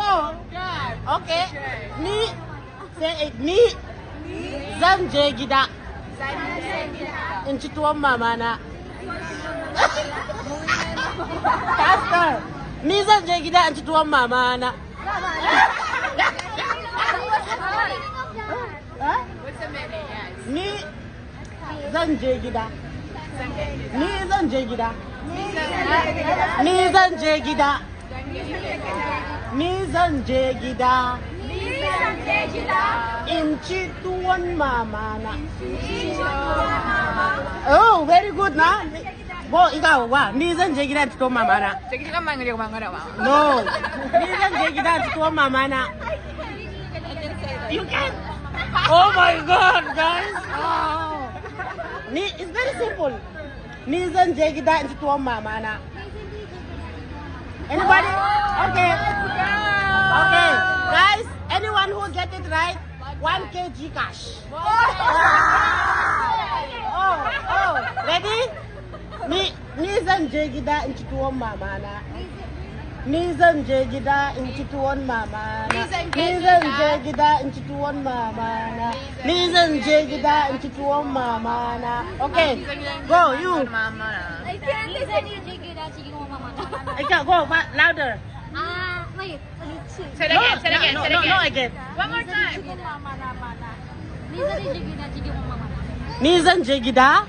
Oh. Okay. Ni zan je gida. In ci tuwon mama na. Pastor, ni zan je gida in ci tuwon mama na. Ni zan je gida. Ni zan je gida. Ni zan je gida. Ni zan je gida. In ci tuwon mama na. Oh, very good na. Bo, ikaw, wa. Ni zan je gida in ci tuwon mama na. No. Ni zan je gida in ci tuwon mama na. You can. Oh my God, guys. Oh. It's very simple. Ni zan je gida in ci tuwon mama na. Anybody? Okay. Okay. Guys, anyone who get it right, 1 kg cash. Oh. Ready? Ni zan je gida in ci tuwon mama na. Ni zan je gida in ci tuwon mama na. Ni zan je gida in ci tuwon mama na. Ni zan je gida in ci tuwon mama na. Okay, go you. I can't go louder. Wait. Say it again. Say it again. No, Say it again. no again. One more time. Ni zan je gida.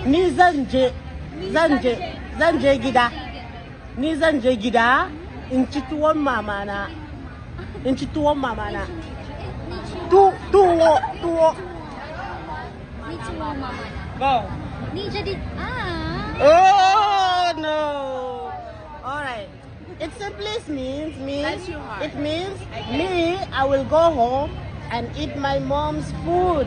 Ni zan je gida. Ni zan je gida in ci tuwon mama na. In ci tuwon mama na. Tuwo. Go. Oh no. All right. It simply means it means me. I will go home and eat my mom's food.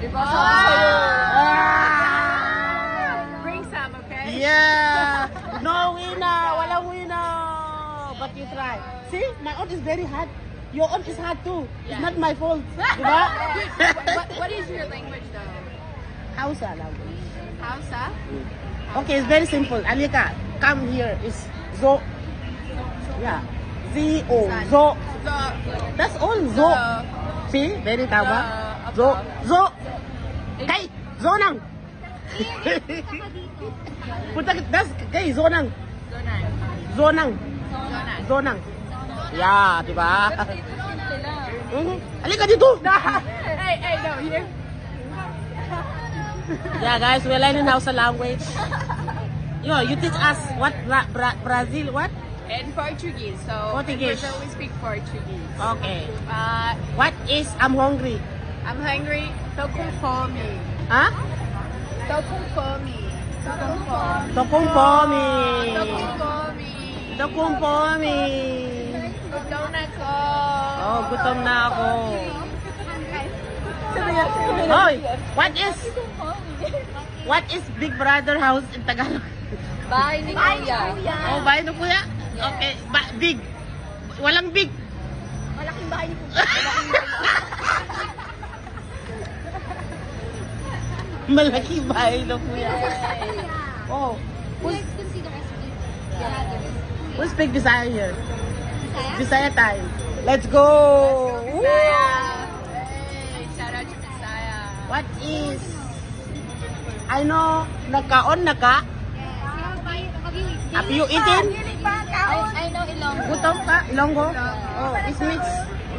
Bring some, okay? Yeah. No winner. Wala winner. But you try. See, my own is very hard. Your own is hard too. Yeah. It's not my fault. What is your language though? Hausa language. Hausa? Okay, it's very simple. Alika, come here. It's zo. Yeah. Z-O. Zo. That's all. Zo. See? Very tama. Zo. Zo. Kay. Zo nang. Punta that's kay. Zo nang. Zo nang. Zo nang. Yeah, diba? Alika dito. Hey, no, here. Yeah, guys, we're learning Hausa language. You teach us what Brazil what? In Portuguese. So Portuguese. In Brazil we speak Portuguese. Okay. What is I'm hungry? I'm hungry. Tô com fome. Huh? Tô com fome. Tô com fome. Tô com fome. Tô com fome. Gutom na ko. Oh, gutom na ako. Hoy, what is Big Brother house in Tagalog? Bahay ni Kuya. Oh, bahay ni Kuya? Okay, big. Walang big. Malaking bahay ni Kuya. Malaking bahay ni Kuya. Oh, Who's considered as big? who's Big Bisaya here? Bisaya? Bisaya time. Let's go. Bisaya. Hey, shout out to Bisaya. What is? I know, nakaon naka. Have you eaten? I know Ilonggo. Gutom ka? Ilonggo? Oh, it's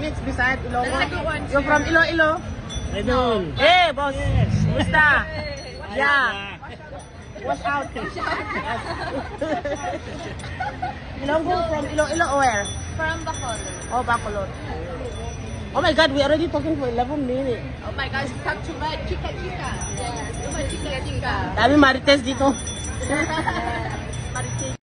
mixed beside Ilonggo. That's a good one, You're from Iloilo? Idol. Hey, boss. Musta? Yeah. Watch out. Ilonggo from Iloilo or where? From Bacolod. Oh, Bacolod. Oh my God, we already talking for 11 minutes. Oh my gosh, talk too much. Chika. Yes. Too much chika. Dami marites dito.